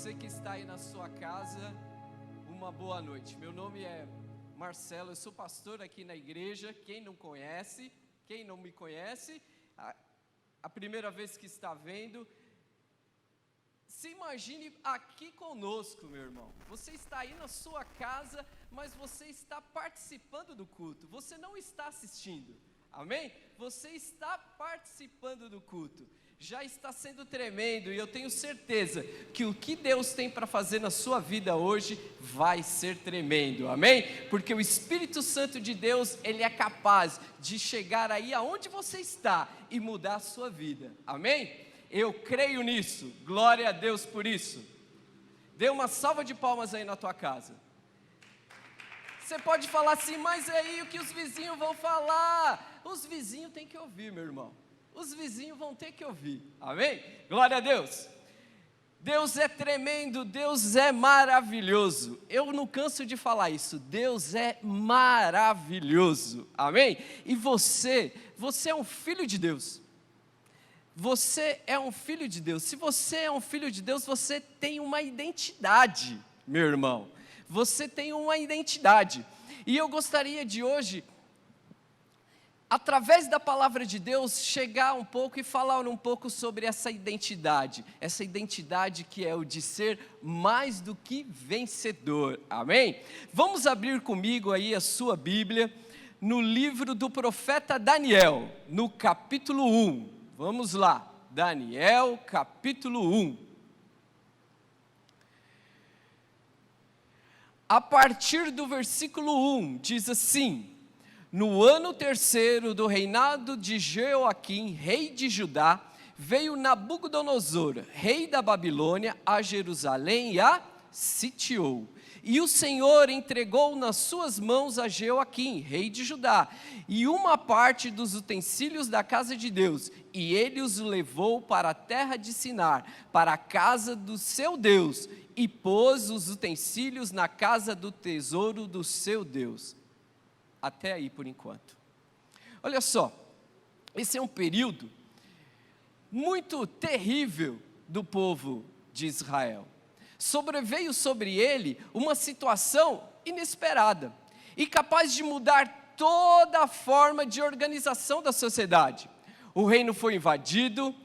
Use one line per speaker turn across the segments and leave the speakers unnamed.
você que está aí na sua casa, uma boa noite. Meu nome é Marcelo, eu sou pastor aqui na igreja. Quem não conhece, quem não me conhece, a primeira vez que está vendo, se imagine aqui conosco, meu irmão. Você está aí na sua casa, mas você está participando do culto, você não está assistindo, amém? Você está participando do culto. Já está sendo tremendo, e eu tenho certeza que o que Deus tem para fazer na sua vida hoje vai ser tremendo, amém? Porque o Espírito Santo de Deus, ele é capaz de chegar aí aonde você está e mudar a sua vida, amém? Eu creio nisso, glória a Deus por isso. Dê uma salva de palmas aí na tua casa. Você pode falar assim, mas aí o que os vizinhos vão falar? Os vizinhos têm que ouvir, meu irmão. Os vizinhos vão ter que ouvir, amém? Glória a Deus. Deus é tremendo, Deus é maravilhoso. Eu não canso de falar isso, Deus é maravilhoso, amém? E você é um filho de Deus. Você é um filho de Deus. Se você é um filho de Deus, você tem uma identidade, meu irmão. Você tem uma identidade. E eu gostaria de hoje, através da palavra de Deus, chegar um pouco e falar um pouco sobre essa identidade que é o de ser mais do que vencedor, amém? Vamos abrir comigo aí a sua Bíblia, no livro do profeta Daniel, no capítulo 1, vamos lá, Daniel capítulo 1, a partir do versículo 1, diz assim: no ano terceiro do reinado de Jeoaquim, rei de Judá, veio Nabucodonosor, rei da Babilônia, a Jerusalém e a sitiou. E o Senhor entregou nas suas mãos a Jeoaquim, rei de Judá, e uma parte dos utensílios da casa de Deus, e ele os levou para a terra de Sinar, para a casa do seu Deus, e pôs os utensílios na casa do tesouro do seu Deus. Até aí por enquanto. Olha só, esse é um período muito terrível do povo de Israel. Sobreveio sobre ele uma situação inesperada e capaz de mudar toda a forma de organização da sociedade. O reino foi invadido,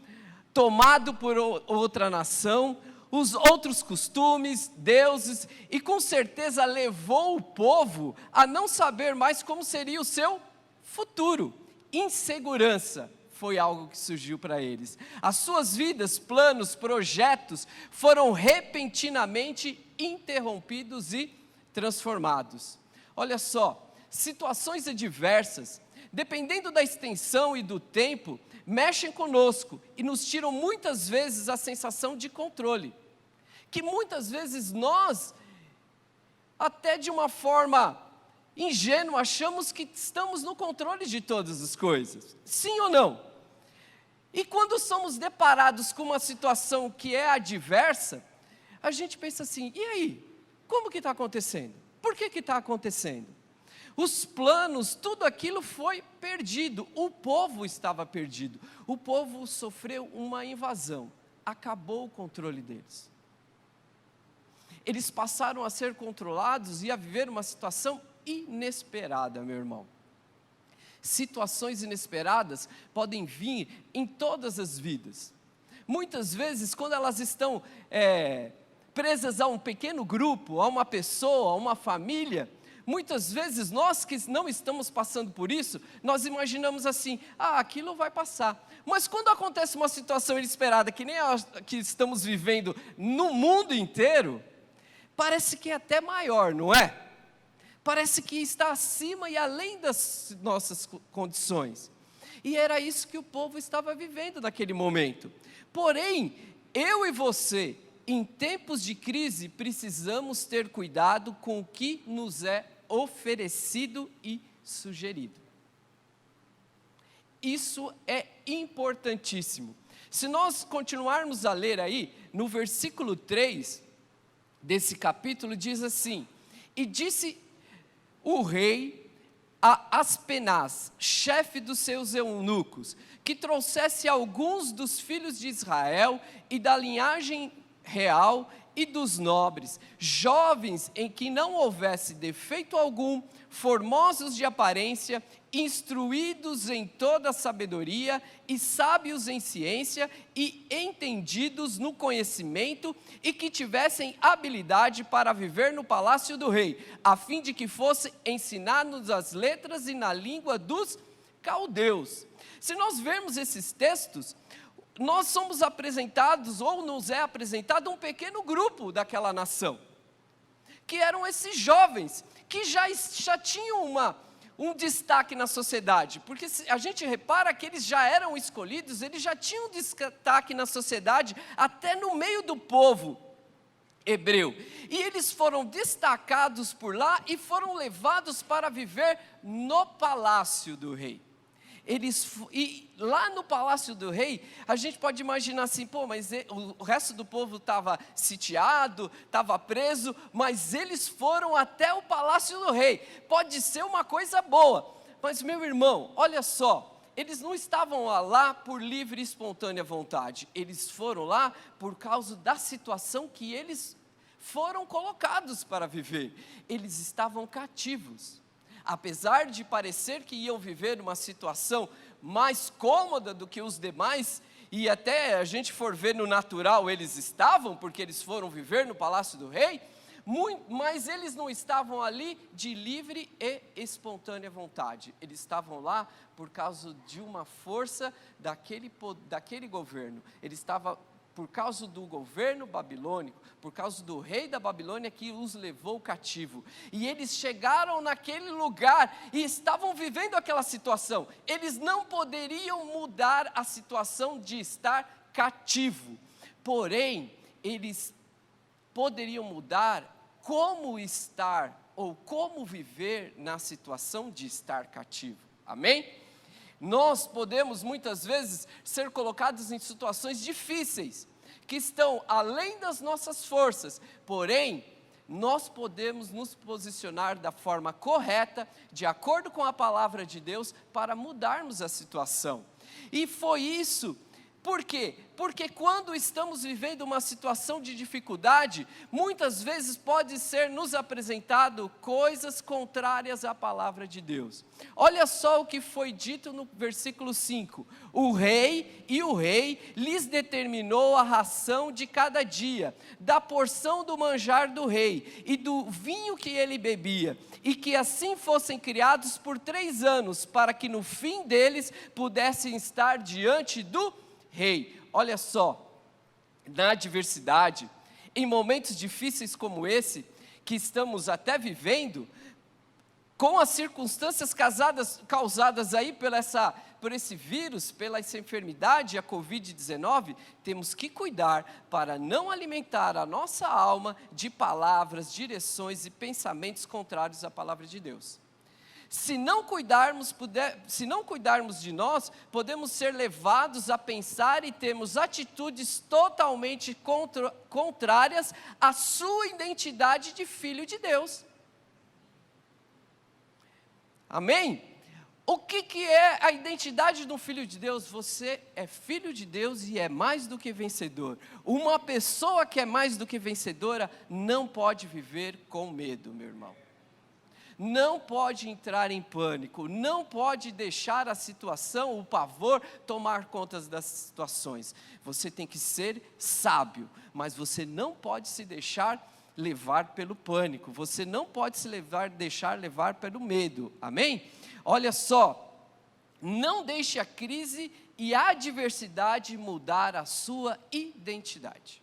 tomado por outra nação, os outros costumes, deuses, e com certeza levou o povo a não saber mais como seria o seu futuro. Insegurança foi algo que surgiu para eles. As suas vidas, planos, projetos foram repentinamente interrompidos e transformados. Olha só, situações adversas, dependendo da extensão e do tempo, mexem conosco e nos tiram muitas vezes a sensação de controle, que muitas vezes nós, até de uma forma ingênua, achamos que estamos no controle de todas as coisas, sim ou não? E quando somos deparados com uma situação que é adversa, a gente pensa assim, e aí? Como que está acontecendo? Por que está acontecendo? Os planos, tudo aquilo foi perdido, o povo estava perdido, o povo sofreu uma invasão, acabou o controle deles. Eles passaram a ser controlados e a viver uma situação inesperada, meu irmão. Situações inesperadas podem vir em todas as vidas. Muitas vezes, quando elas estão presas a um pequeno grupo, a uma pessoa, a uma família, muitas vezes nós que não estamos passando por isso, nós imaginamos assim, aquilo vai passar. Mas quando acontece uma situação inesperada, que nem a que estamos vivendo no mundo inteiro, parece que é até maior, não é? Parece que está acima e além das nossas condições. E era isso que o povo estava vivendo naquele momento. Porém, eu e você, em tempos de crise, precisamos ter cuidado com o que nos é oferecido e sugerido. Isso é importantíssimo. Se nós continuarmos a ler aí, no versículo 3 desse capítulo, diz assim: e disse o rei a Aspenaz, chefe dos seus eunucos, que trouxesse alguns dos filhos de Israel e da linhagem real e dos nobres, jovens em que não houvesse defeito algum, formosos de aparência, instruídos em toda sabedoria e sábios em ciência e entendidos no conhecimento, e que tivessem habilidade para viver no palácio do rei, a fim de que fossem ensinados as letras e na língua dos caldeus. Se nós vermos esses textos, nós somos apresentados, ou nos é apresentado, um pequeno grupo daquela nação, que eram esses jovens, que já tinham um destaque na sociedade, porque a gente repara que eles já eram escolhidos, eles já tinham um destaque na sociedade, até no meio do povo hebreu, e eles foram destacados por lá, e foram levados para viver no palácio do rei. E lá no palácio do rei, a gente pode imaginar assim, pô, mas o resto do povo estava sitiado, estava preso, mas eles foram até o palácio do rei. Pode ser uma coisa boa, mas meu irmão, olha só, eles não estavam lá por livre e espontânea vontade, eles foram lá por causa da situação que eles foram colocados para viver. Eles estavam cativos. Apesar de parecer que iam viver uma situação mais cômoda do que os demais, e até a gente for ver no natural, eles estavam, porque eles foram viver no palácio do rei, mas eles não estavam ali de livre e espontânea vontade, eles estavam lá por causa de uma força daquele governo, eles estavam por causa do governo babilônico, por causa do rei da Babilônia que os levou cativo, e eles chegaram naquele lugar, e estavam vivendo aquela situação, eles não poderiam mudar a situação de estar cativo, porém, eles poderiam mudar como estar, ou como viver na situação de estar cativo, amém? Nós podemos muitas vezes ser colocados em situações difíceis, que estão além das nossas forças, porém, nós podemos nos posicionar da forma correta, de acordo com a palavra de Deus, para mudarmos a situação. E foi isso. Por quê? Porque quando estamos vivendo uma situação de dificuldade, muitas vezes pode ser nos apresentado coisas contrárias à palavra de Deus. Olha só o que foi dito no versículo 5. O rei lhes determinou a ração de cada dia, da porção do manjar do rei e do vinho que ele bebia, e que assim fossem criados por 3 anos, para que no fim deles pudessem estar diante do rei. Olha só, na adversidade, em momentos difíceis como esse, que estamos até vivendo, com as circunstâncias causadas aí por esse vírus, pela essa enfermidade, a Covid-19, temos que cuidar para não alimentar a nossa alma de palavras, direções e pensamentos contrários à palavra de Deus. Se não cuidarmos de nós, podemos ser levados a pensar e termos atitudes totalmente contrárias à sua identidade de filho de Deus. Amém? O que é a identidade de um filho de Deus? Você é filho de Deus e é mais do que vencedor. Uma pessoa que é mais do que vencedora não pode viver com medo, meu irmão. Não pode entrar em pânico, não pode deixar a situação, o pavor, tomar conta das situações. Você tem que ser sábio, mas você não pode se deixar levar pelo pânico, você não pode se deixar levar pelo medo, amém? Olha só, não deixe a crise e a adversidade mudar a sua identidade.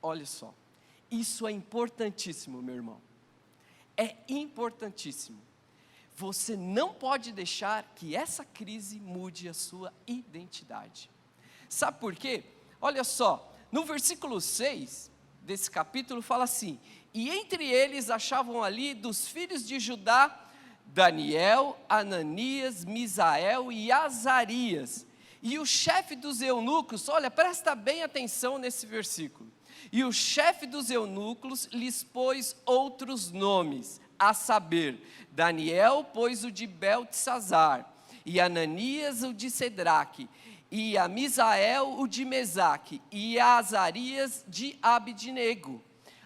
Olha só, isso é importantíssimo, meu irmão. É importantíssimo. Você não pode deixar que essa crise mude a sua identidade. Sabe por quê? Olha só, no versículo 6 desse capítulo fala assim: e entre eles achavam ali dos filhos de Judá, Daniel, Ananias, Misael e Azarias. E o chefe dos eunucos, olha, presta bem atenção nesse versículo. E o chefe dos eunucos lhes pôs outros nomes, a saber, Daniel pôs o de Beltesazar, e Ananias o de Cedraque, e a Misael o de Mesaque, e a Azarias de Abidnego.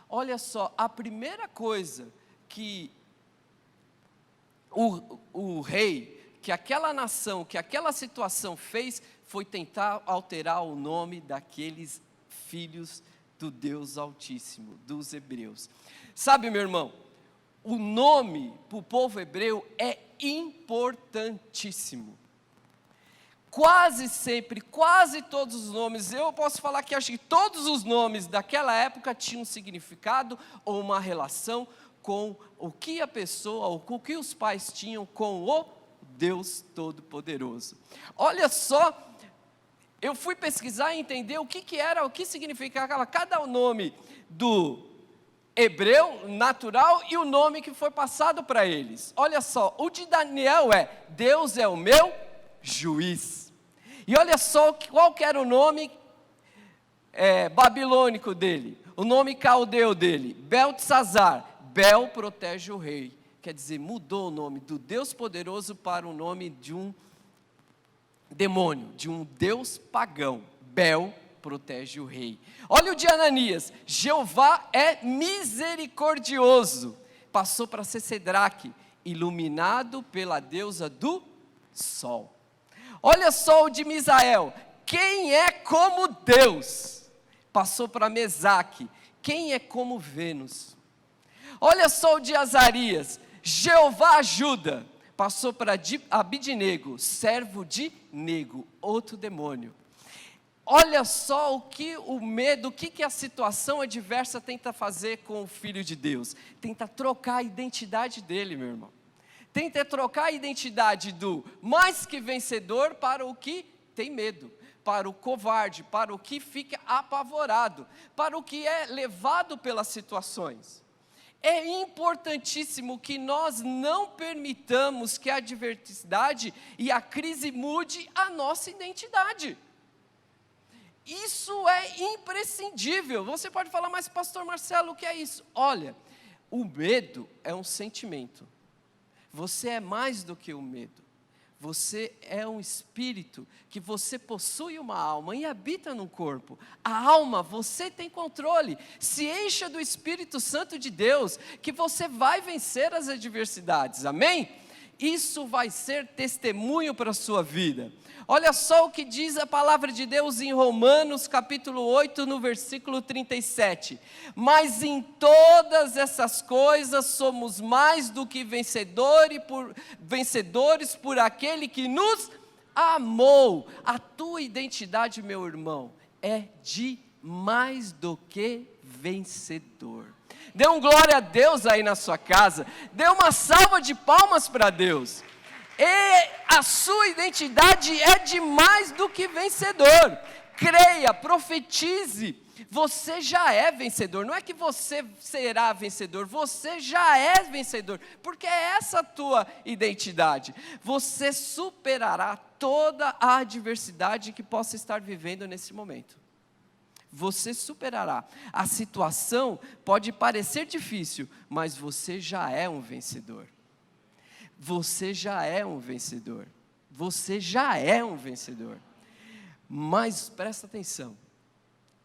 Olha só, a primeira coisa que o rei, que aquela nação, que aquela situação fez, foi tentar alterar o nome daqueles filhos do Deus Altíssimo, dos hebreus. Sabe, meu irmão, o nome para o povo hebreu é importantíssimo. Quase sempre, quase todos os nomes, eu posso falar que acho que todos os nomes daquela época tinham um significado ou uma relação com o que a pessoa, ou com o que os pais tinham com o Deus Todo-Poderoso. Olha só, eu fui pesquisar e entender o que era, o que significava cada nome do hebreu natural e o nome que foi passado para eles. Olha só, o de Daniel é: Deus é o meu juiz. E olha só qual que era o nome babilônico dele, o nome caldeu dele: Beltesazar. Bel protege o rei. Quer dizer, mudou o nome do Deus poderoso para o nome de um demônio, de um Deus pagão. Bel protege o rei. Olha o de Ananias: Jeová é misericordioso. Passou para ser Sedraque, iluminado pela deusa do sol. Olha só o de Misael: quem é como Deus? Passou para Mesaque: quem é como Vênus? Olha só o de Azarias: Jeová ajuda. Passou para Abidnego, servo de Nego, outro demônio. Olha só o medo, o que a situação adversa tenta fazer com o Filho de Deus. Tenta trocar a identidade dele, meu irmão. Tenta trocar a identidade do mais que vencedor para o que tem medo, para o covarde, para o que fica apavorado, para o que é levado pelas situações. É importantíssimo que nós não permitamos que a adversidade e a crise mude a nossa identidade. Isso é imprescindível. Você pode falar: mas pastor Marcelo, o que é isso? Olha, o medo é um sentimento. Você é mais do que o medo. Você é um espírito, que você possui uma alma e habita num corpo. A alma, você tem controle. Se encha do Espírito Santo de Deus, que você vai vencer as adversidades, amém? Isso vai ser testemunho para a sua vida. Olha só o que diz a palavra de Deus em Romanos capítulo 8, no versículo 37. Mas em todas essas coisas somos mais do que vencedores por aquele que nos amou. A tua identidade, meu irmão, é de mais do que vencedor. Dê um glória a Deus aí na sua casa. Dê uma salva de palmas para Deus. E a sua identidade é de mais do que vencedor. Creia, profetize. Você já é vencedor. Não é que você será vencedor, você já é vencedor, porque é essa a tua identidade. Você superará toda a adversidade que possa estar vivendo nesse momento. Você superará. A situação pode parecer difícil, mas você já é um vencedor. Você já é um vencedor. Você já é um vencedor. Mas presta atenção.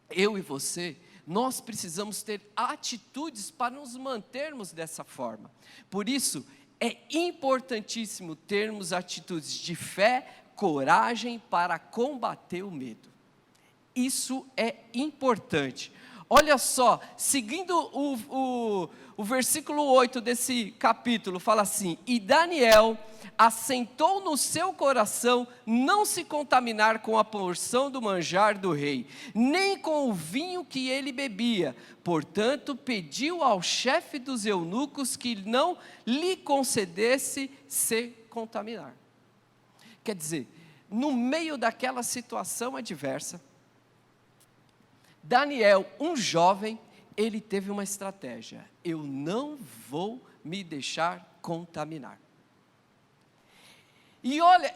Eu e você, nós precisamos ter atitudes para nos mantermos dessa forma. Por isso, é importantíssimo termos atitudes de fé, coragem para combater o medo. Isso é importante. Olha só, seguindo o versículo 8 desse capítulo, fala assim: e Daniel assentou no seu coração não se contaminar com a porção do manjar do rei, nem com o vinho que ele bebia. Portanto, pediu ao chefe dos eunucos que não lhe concedesse se contaminar. Quer dizer, no meio daquela situação adversa, Daniel, um jovem, ele teve uma estratégia: eu não vou me deixar contaminar. E olha,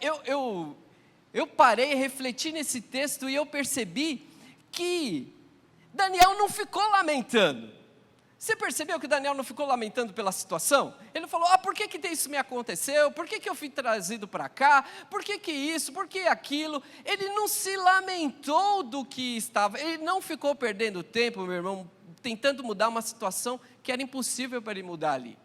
eu parei e refleti nesse texto e eu percebi que Daniel não ficou lamentando. Você percebeu que Daniel não ficou lamentando pela situação? Ele falou, por que isso me aconteceu? Por que eu fui trazido para cá? Por que isso? Por que aquilo? Ele não se lamentou do que estava, ele não ficou perdendo tempo, meu irmão, tentando mudar uma situação que era impossível para ele mudar ali.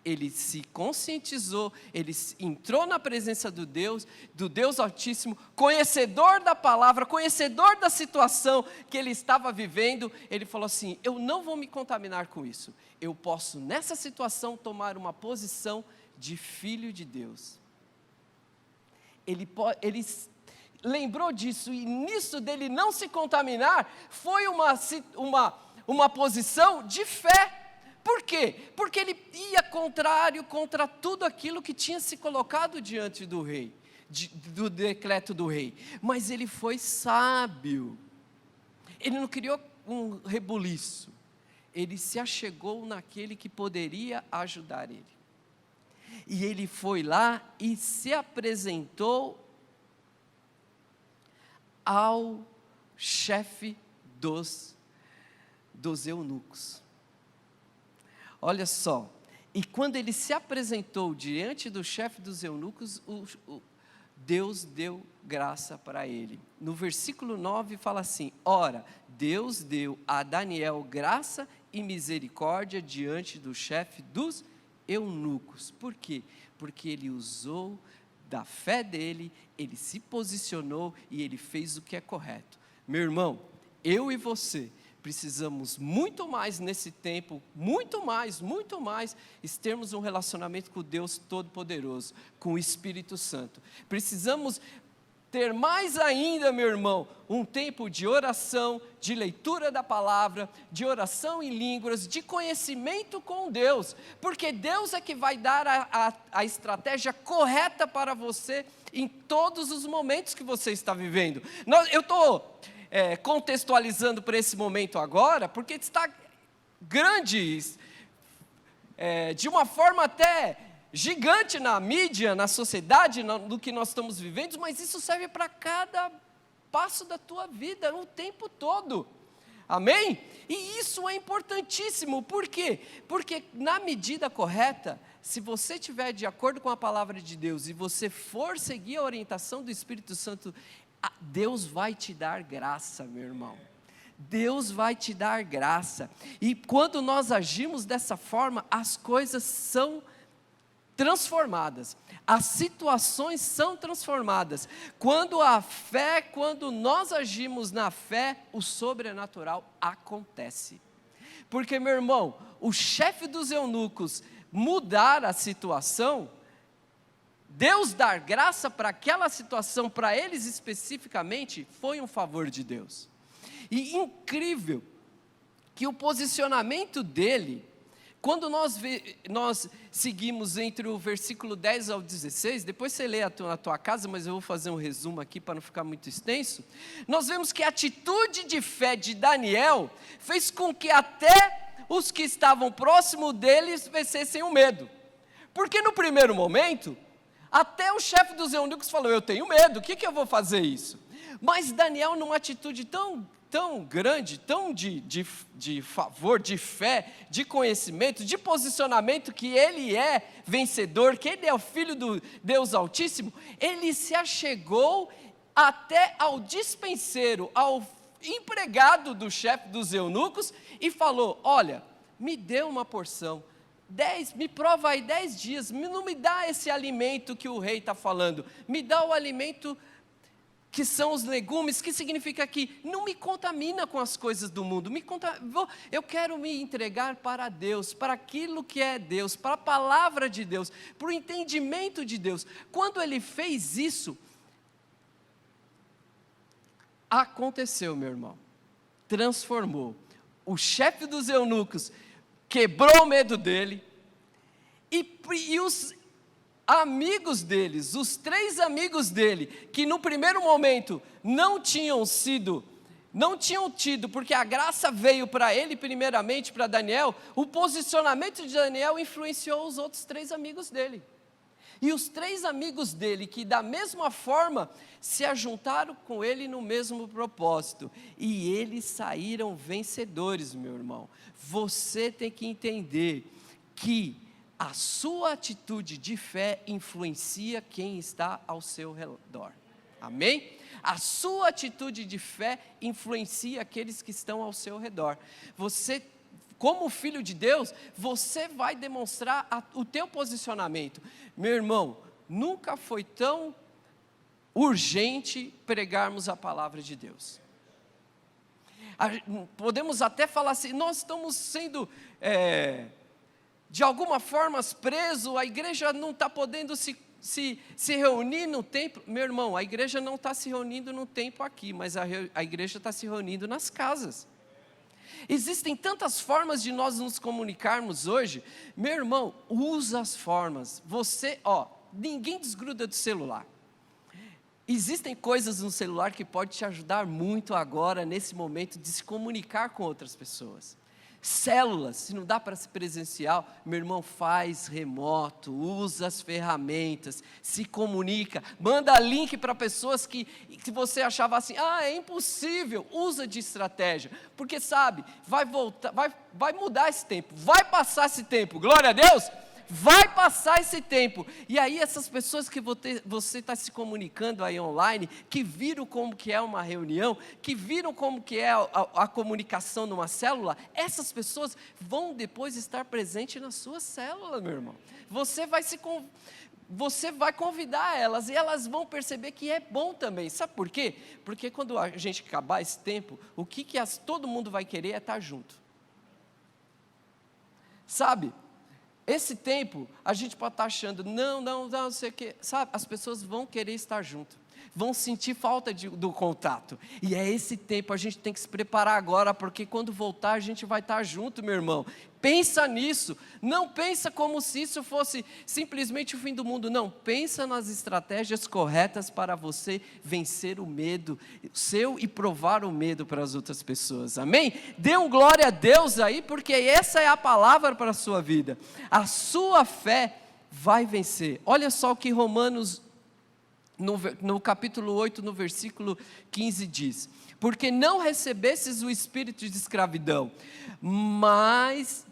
Ele se conscientizou, ele entrou na presença do Deus Altíssimo, conhecedor da palavra, conhecedor da situação que ele estava vivendo. Ele falou assim, eu não vou me contaminar com isso, eu posso nessa situação tomar uma posição de filho de Deus. Ele lembrou disso, e nisso dele não se contaminar, foi uma posição de fé. Por quê? Porque ele ia contrário contra tudo aquilo que tinha se colocado diante do rei, do decreto do rei. Mas ele foi sábio. Ele não criou um rebuliço. Ele se achegou naquele que poderia ajudar ele. E ele foi lá e se apresentou ao chefe dos eunucos. Olha só, e quando ele se apresentou diante do chefe dos eunucos, Deus deu graça para ele. No versículo 9 fala assim, ora, Deus deu a Daniel graça e misericórdia diante do chefe dos eunucos. Por quê? Porque ele usou da fé dele, ele se posicionou e ele fez o que é correto. Meu irmão, eu e você precisamos muito mais nesse tempo, muito mais, termos um relacionamento com Deus Todo-Poderoso, com o Espírito Santo. Precisamos ter mais ainda, meu irmão, um tempo de oração, de leitura da palavra, de oração em línguas, de conhecimento com Deus, porque Deus é que vai dar a estratégia correta para você em todos os momentos que você está vivendo. Eu estou contextualizando para esse momento agora, porque está grande, de uma forma até gigante na mídia, na sociedade, no que nós estamos vivendo, mas isso serve para cada passo da tua vida, o tempo todo, amém? E isso é importantíssimo, por quê? Porque na medida correta, se você estiver de acordo com a palavra de Deus, e você for seguir a orientação do Espírito Santo, Deus vai te dar graça, meu irmão. Deus vai te dar graça. E quando nós agimos dessa forma, as coisas são transformadas. As situações são transformadas. Quando nós agimos na fé, o sobrenatural acontece. Porque, meu irmão, o chefe dos eunucos mudar a situação, Deus dar graça para aquela situação, para eles especificamente, foi um favor de Deus. E incrível que o posicionamento dele, quando nós seguimos entre o versículo 10 ao 16, depois você lê na tua casa, mas eu vou fazer um resumo aqui para não ficar muito extenso, nós vemos que a atitude de fé de Daniel fez com que até os que estavam próximo deles vencessem o medo. Porque no primeiro momento, até o chefe dos eunucos falou, eu tenho medo, o que eu vou fazer isso? Mas Daniel, numa atitude tão grande, tão de favor, de fé, de conhecimento, de posicionamento, que ele é vencedor, que ele é o filho do Deus Altíssimo, ele se achegou até ao dispenseiro, ao empregado do chefe dos eunucos, e falou, olha, me dê uma porção, me prova aí 10 dias, não me dá esse alimento que o rei está falando, me dá o alimento que são os legumes, que significa que não me contamina com as coisas do mundo, eu quero me entregar para Deus, para aquilo que é Deus, para a palavra de Deus, para o entendimento de Deus. Quando ele fez isso, aconteceu, meu irmão, transformou. O chefe dos eunucos quebrou o medo dele, e os amigos deles, os 3 amigos dele, que no primeiro momento não tinham tido, porque a graça veio para ele primeiramente, para Daniel, o posicionamento de Daniel influenciou os outros 3 amigos dele. E os 3 amigos dele, que da mesma forma se ajuntaram com ele no mesmo propósito, e eles saíram vencedores, meu irmão. Você tem que entender que a sua atitude de fé influencia quem está ao seu redor. Amém? A sua atitude de fé influencia aqueles que estão ao seu redor. Você, como filho de Deus, você vai demonstrar o teu posicionamento. Meu irmão, nunca foi tão urgente pregarmos a palavra de Deus. Podemos até falar assim, nós estamos sendo, de alguma forma, presos, a igreja não está podendo se reunir no templo. Meu irmão, a igreja não está se reunindo no templo aqui, mas a igreja está se reunindo nas casas. Existem tantas formas de nós nos comunicarmos hoje. Meu irmão, usa as formas. Você, ninguém desgruda do celular. Existem coisas no celular que podem te ajudar muito agora, nesse momento, de se comunicar com outras pessoas. Células, se não dá para ser presencial, meu irmão, faz remoto, usa as ferramentas, se comunica, manda link para pessoas que você achava assim, é impossível, usa de estratégia, porque sabe, vai voltar, vai mudar esse tempo, vai passar esse tempo, glória a Deus, vai passar esse tempo, e aí essas pessoas que você está se comunicando aí online, que viram como que é uma reunião, que viram como que é a comunicação numa célula, essas pessoas vão depois estar presentes na sua célula, meu irmão. Você vai convidar elas, e elas vão perceber que é bom também. Sabe por quê? Porque quando a gente acabar esse tempo, o que todo mundo vai querer é estar junto. Sabe? Esse tempo, a gente pode estar achando, não sei o que, sabe, as pessoas vão querer estar junto, vão sentir falta do contato, e é esse tempo, a gente tem que se preparar agora, porque quando voltar a gente vai estar junto, meu irmão. Pensa nisso, não pensa como se isso fosse simplesmente o fim do mundo, não, pensa nas estratégias corretas para você vencer o medo seu e provar o medo para as outras pessoas, amém? Dê um glória a Deus aí, porque essa é a palavra para a sua vida, a sua fé vai vencer. Olha só o que Romanos, no capítulo 8, no versículo 15 diz, porque não recebestes o espírito de escravidão, mas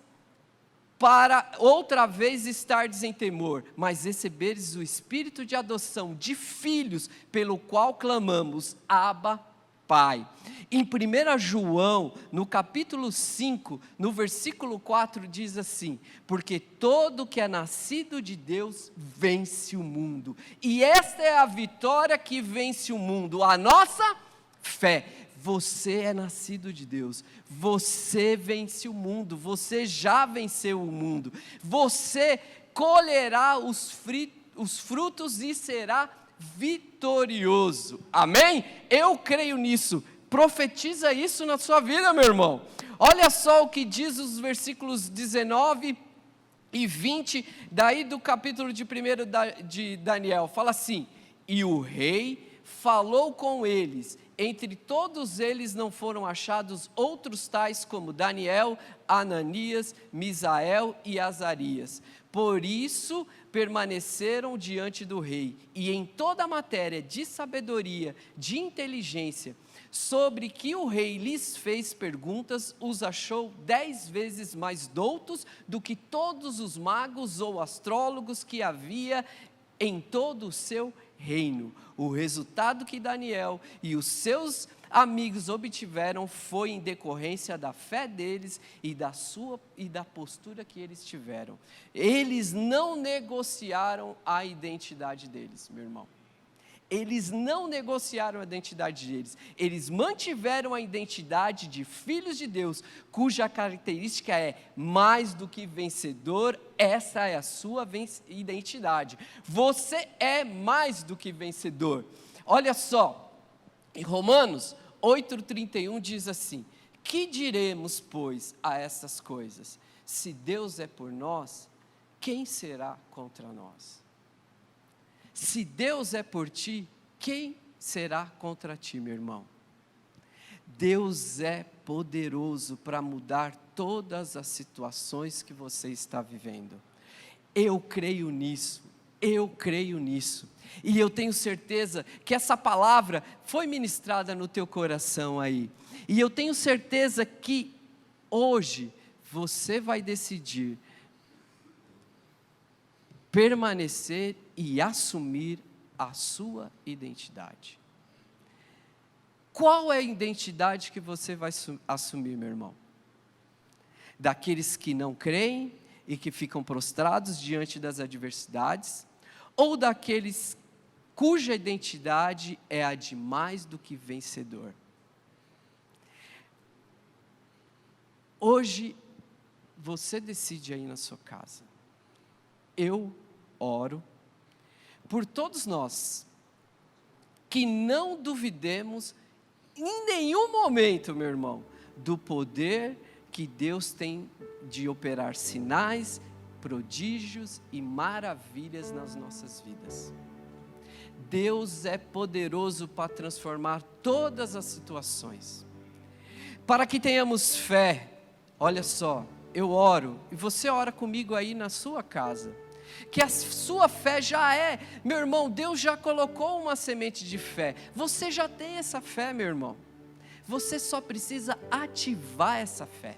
para outra vez estardes em temor, mas receberes o espírito de adoção de filhos, pelo qual clamamos, Abba, Pai. Em 1 João, no capítulo 5, no versículo 4, diz assim, porque todo que é nascido de Deus, vence o mundo, e esta é a vitória que vence o mundo, a nossa fé. Você é nascido de Deus, você vence o mundo, você já venceu o mundo, você colherá os frutos e será vitorioso, amém? Eu creio nisso, profetiza isso na sua vida, meu irmão. Olha só o que diz os versículos 19 e 20, daí do capítulo de 1 de Daniel, fala assim, e o rei falou com eles, entre todos eles não foram achados outros tais como Daniel, Ananias, Misael e Azarias. Por isso permaneceram diante do rei, e em toda a matéria de sabedoria, de inteligência, sobre que o rei lhes fez perguntas, os achou 10 vezes mais doutos do que todos os magos ou astrólogos que havia em todo o seu reino. O resultado que Daniel e os seus amigos obtiveram foi em decorrência da fé deles e da postura que eles tiveram. Eles não negociaram a identidade deles, meu irmão. Eles não negociaram a identidade deles, eles mantiveram a identidade de filhos de Deus, cuja característica é mais do que vencedor. Essa é a sua identidade, você é mais do que vencedor. Olha só, em Romanos 8,31 diz assim, que diremos pois a essas coisas? Se Deus é por nós, quem será contra nós? Se Deus é por ti, quem será contra ti, meu irmão? Deus é poderoso para mudar todas as situações que você está vivendo. Eu creio nisso, Eu creio nisso. E eu tenho certeza que essa palavra foi ministrada no teu coração aí. E eu tenho certeza que hoje você vai decidir permanecer e assumir a sua identidade. Qual é a identidade que você vai assumir, meu irmão? Daqueles que não creem e que ficam prostrados diante das adversidades, ou daqueles cuja identidade é a de mais do que vencedor? Hoje, você decide aí na sua casa. Eu oro por todos nós, que não duvidemos em nenhum momento, meu irmão, do poder que Deus tem de operar sinais, prodígios e maravilhas nas nossas vidas. Deus é poderoso para transformar todas as situações. Para que tenhamos fé, olha só, eu oro, e você ora comigo aí na sua casa, que a sua fé já é, meu irmão, Deus já colocou uma semente de fé, você já tem essa fé, meu irmão, você só precisa ativar essa fé.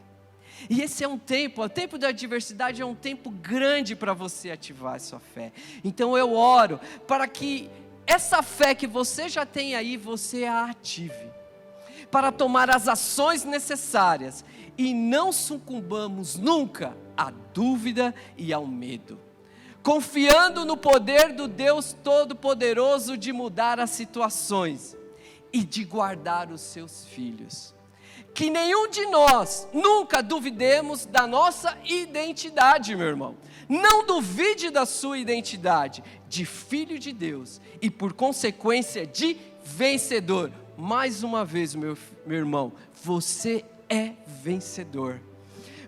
E esse é um tempo, o tempo da adversidade é um tempo grande para você ativar a sua fé. Então eu oro para que essa fé que você já tem aí, você a ative, para tomar as ações necessárias, e não sucumbamos nunca à dúvida e ao medo, confiando no poder do Deus Todo-Poderoso de mudar as situações e de guardar os seus filhos. Que nenhum de nós nunca duvidemos da nossa identidade, meu irmão. Não duvide da sua identidade de filho de Deus e, por consequência, de vencedor. Mais uma vez, meu irmão, você é vencedor.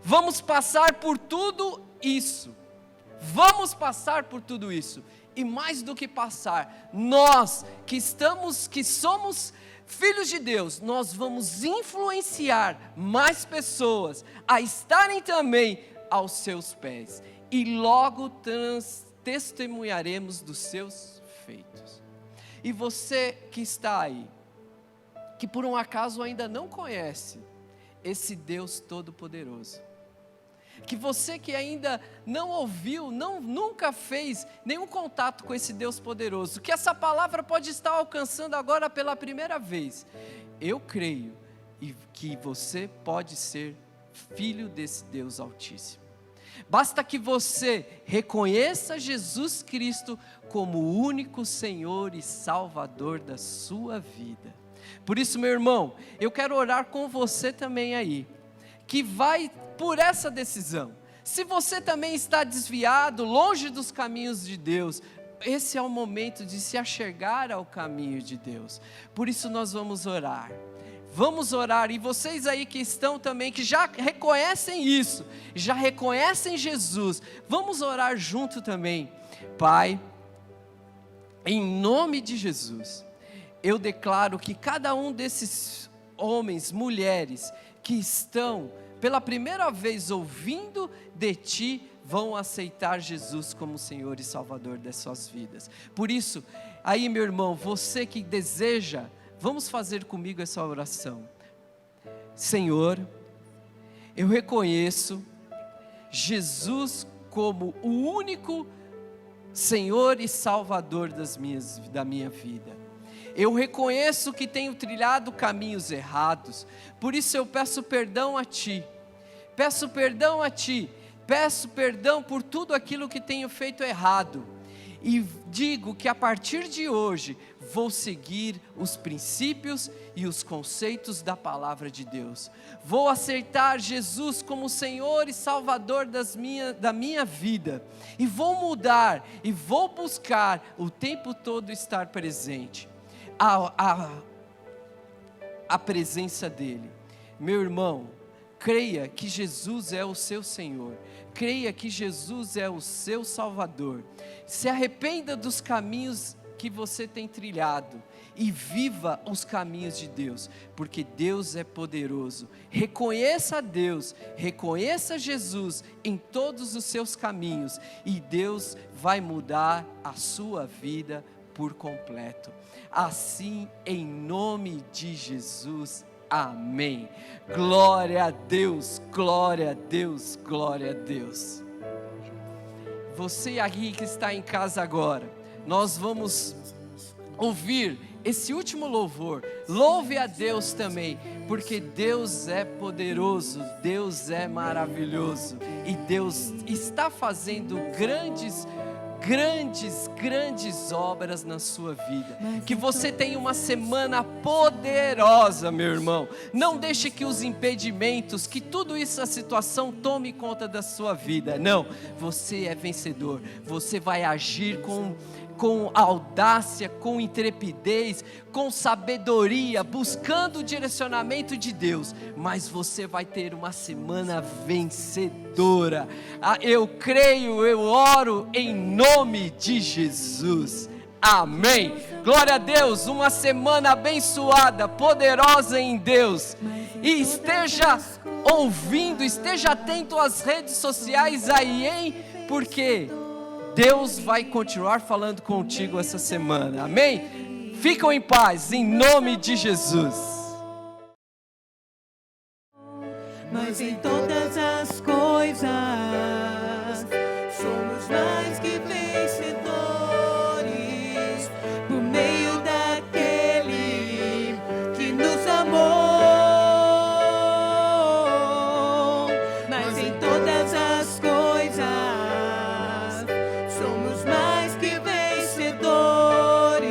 Vamos passar por tudo isso. Vamos passar por tudo isso. E mais do que passar, nós que somos filhos de Deus, nós vamos influenciar mais pessoas a estarem também aos seus pés. E logo testemunharemos dos seus feitos. E você que está aí, que por um acaso ainda não conhece esse Deus Todo-Poderoso, que você que ainda não ouviu, nunca fez nenhum contato com esse Deus poderoso, que essa palavra pode estar alcançando agora pela primeira vez, eu creio que você pode ser filho desse Deus Altíssimo. Basta que você reconheça Jesus Cristo como o único Senhor e Salvador da sua vida. Por isso, meu irmão, eu quero orar com você também aí, que vai por essa decisão. Se você também está desviado, longe dos caminhos de Deus, esse é o momento de se achegar ao caminho de Deus. Por isso nós vamos orar. Vamos orar, e vocês aí que estão também, que já reconhecem isso, já reconhecem Jesus, vamos orar junto também. Pai, em nome de Jesus, eu declaro que cada um desses homens, mulheres, que estão pela primeira vez ouvindo de Ti, vão aceitar Jesus como Senhor e Salvador das suas vidas. Por isso, aí meu irmão, você que deseja, vamos fazer comigo essa oração. Senhor, eu reconheço Jesus como o único Senhor e Salvador da minha vida. Eu reconheço que tenho trilhado caminhos errados, por isso eu peço perdão a Ti, peço perdão por tudo aquilo que tenho feito errado, e digo que a partir de hoje, vou seguir os princípios e os conceitos da palavra de Deus, vou aceitar Jesus como Senhor e Salvador da minha vida, e vou mudar, e vou buscar o tempo todo estar presente, a presença dEle. Meu irmão, creia que Jesus é o seu Senhor, creia que Jesus é o seu Salvador, se arrependa dos caminhos que você tem trilhado, e viva os caminhos de Deus, porque Deus é poderoso. Reconheça Deus, reconheça Jesus em todos os seus caminhos, e Deus vai mudar a sua vida por completo. Assim, em nome de Jesus, amém. Glória a Deus, glória a Deus, glória a Deus. Você aí que está em casa agora, nós vamos ouvir esse último louvor. Louve a Deus também, porque Deus é poderoso, Deus é maravilhoso, e Deus está fazendo grandes obras na sua vida. Que você tenha uma semana poderosa, meu irmão. Não deixe que os impedimentos, que tudo isso, a situação, tome conta da sua vida. Não, você é vencedor. Você vai agir com audácia, com intrepidez, com sabedoria, buscando o direcionamento de Deus, mas você vai ter uma semana vencedora. Eu creio, eu oro em nome de Jesus, amém. Glória a Deus, uma semana abençoada, poderosa em Deus, e esteja ouvindo, esteja atento às redes sociais aí, hein, porque Deus vai continuar falando contigo essa semana, amém? Ficam em paz, em nome de Jesus.
Mas em todas as coisas somos mais que vencedores.